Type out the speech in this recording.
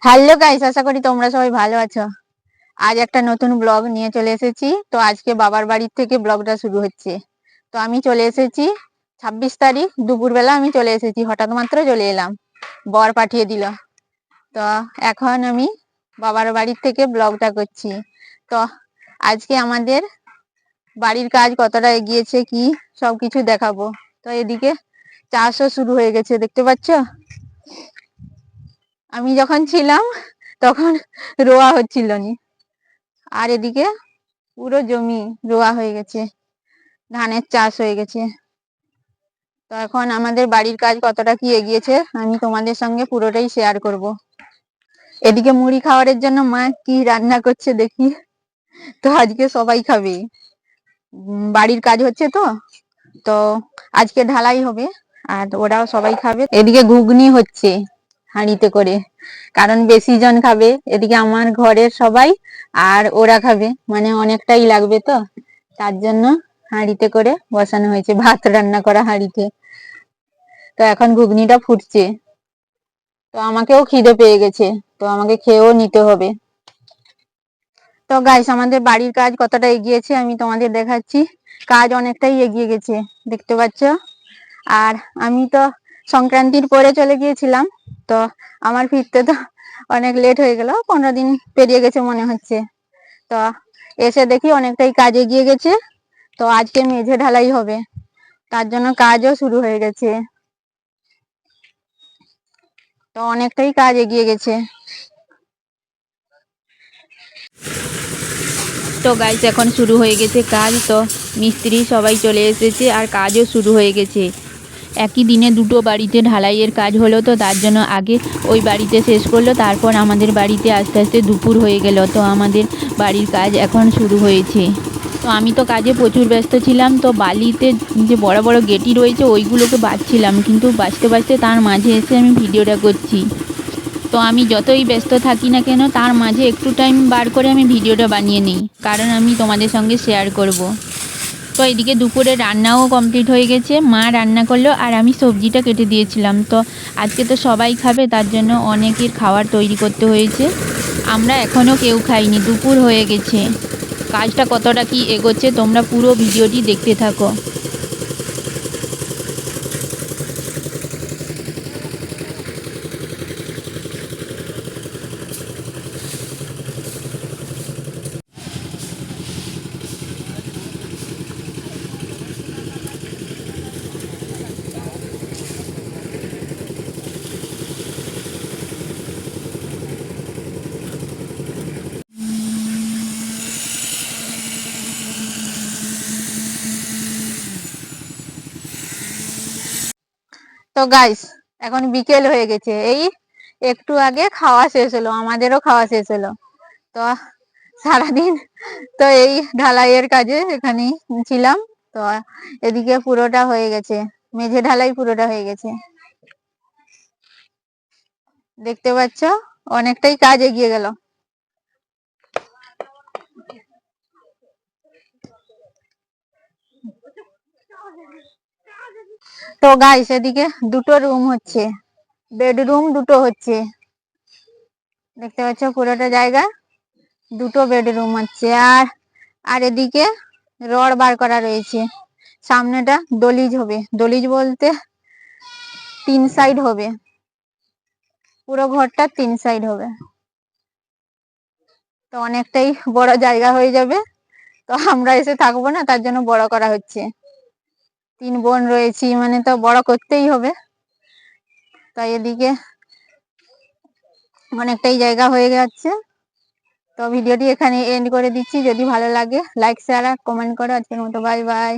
Hello guys, আশা করি তোমরা সবাই ভালো আছো। আজ একটা নতুন ব্লগ নিয়ে চলে এসেছি। তো আজকে বাবার বাড়ির থেকে ব্লগটা শুরু হচ্ছে। তো আমি চলে এসেছি 26 তারিখ দুপুরবেলা আমি চলে এসেছি, হঠাৎ মাত্র চলে এলাম, বর পাঠিয়ে দিল। তো এখন আমি বাবার বাড়ির থেকে ব্লগটা করছি। তো আজকে আমাদের বাড়ির কাজ কতটা এগিয়েছে কি সবকিছু দেখাবো। তো এদিকে চাষও শুরু হয়ে গেছে, দেখতে পাচ্ছ। আমি যখন ছিলাম তখন রোয়া হচ্ছিল নি, আর এদিকে পুরো জমি রোয়া হয়ে গেছে, ধানের চাষ হয়ে গেছে। তো এখন আমাদের বাড়ির কাজ কতটা কি এগিয়েছে আমি তোমাদের সঙ্গে পুরোটাই শেয়ার করব। এদিকে মুড়ি খাওয়ারের জন্য মা কি রান্না করছে দেখি। তো আজকে সবাই খাবে, বাড়ির কাজ হচ্ছে তো তো আজকে ঢালাই হবে, আর ওরাও সবাই খাবে। এদিকে ঘুগনি হচ্ছে হাঁড়িতে করে, কারণ বেশি জন খাবে। এদিকে আমার ঘরের সবাই আর ওরা খাবে, মানে অনেকটাই লাগবে, তো তার জন্য হাঁড়িতে করে বসানো হয়েছে, ভাত রান্না করা হাঁড়িতে। তো এখন ঘুগনিটা ফুটছে। তো আমাকেও খিদে পেয়ে গেছে, তো আমাকে খেয়েও নিতে হবে। তো গাইস, আমাদের বাড়ির কাজ কতটা এগিয়েছে আমি তোমাদের দেখাচ্ছি। কাজ অনেকটাই এগিয়ে গেছে, দেখতে পাচ্ছ। আর আমি তো সংক্রান্তির পরে চলে গিয়েছিলাম, তো আমার ফিরতে তো অনেক লেট হয়ে গেল, 15 দিন পেরিয়ে গেছে মনে হচ্ছে। তো এসে দেখি অনেকটাই কাজ এগিয়ে গেছে। তো আজকে মেঝে ঢালাই হবে, তার জন্য কাজও শুরু হয়ে গেছে। তো অনেকটাই কাজ এগিয়ে গেছে। তো গাইস, এখন শুরু হয়ে গেছে কাজ। তো মিস্ত্রি সবাই চলে এসেছে আর কাজও শুরু হয়ে গেছে। একই দিনে দুটো বাড়িতে ঢালাইয়ের কাজ হলো, তো তার জন্য আগে ওই বাড়িতে শেষ করলো, তারপর আমাদের বাড়িতে আস্তে আস্তে দুপুর হয়ে গেল। তো আমাদের বাড়ির কাজ এখন শুরু হয়েছে। তো আমি তো কাজে প্রচুর ব্যস্ত ছিলাম। তো বালিতে যে বড় বড় গেটি রয়েছে ওইগুলোকে বাছছিলাম, কিন্তু বাছতে বাছতে তার মাঝে এসে আমি ভিডিওটা করছি। তো আমি যতই ব্যস্ত থাকি না কেন, তার মাঝে একটু টাইম বার করে আমি ভিডিওটা বানিয়ে নিই, কারণ আমি তোমাদের সঙ্গে শেয়ার করব। তো এদিকে দুপুরে রান্নাও কমপ্লিট হয়ে গেছে, মা রান্না করলো আর আমি সবজিটা কেটে দিয়েছিলাম। তো আজকে তো সবাই খাবে, তার জন্য অনেকের খাবার তৈরি করতে হয়েছে। আমরা এখনও কেউ খাইনি, দুপুর হয়ে গেছে। কাজটা কতটা কি এগোচ্ছে তোমরা পুরো ভিডিওটি দেখতে থাকো। তো গাইস, এখন বিকেল হয়ে গেছে, এই একটু আগে খাওয়া শেষ হলো, আমাদেরও খাওয়া শেষ হলো। তো সারাদিন তো এই ঢালাইয়ের কাজে এখানেই ছিলাম। তো এদিকে পুরোটা হয়ে গেছে, মেঝে ঢালাই পুরোটা হয়ে গেছে, দেখতে পাচ্ছ। অনেকটাই কাজ এগিয়ে গেল। তো গাইস, এদিকে দুটো রুম হচ্ছে, বেডরুম দুটো হচ্ছে, দেখতে পাচ্ছ পুরোটা জায়গা দুটো বেডরুম হচ্ছে। আর আর এদিকে রড বার করা রয়েছে, সামনেটা দলিজ হবে, দলিজ বলতে 3 সাইড হবে, পুরো ঘরটা 3 সাইড হবে। তো অনেকটাই বড় জায়গা হয়ে যাবে। তো আমরা এসে থাকবো না, তার জন্য বড় করা হচ্ছে। 3 বোন রয়েছি মানে তো বড় করতেই হবে। তাই এদিকে অনেকটাই জায়গা হয়ে যাচ্ছে। তো ভিডিওটি এখানে এন্ড করে দিচ্ছি। যদি ভালো লাগে লাইক শেয়ার আর কমেন্ট করো। আজকের মতো বাই বাই।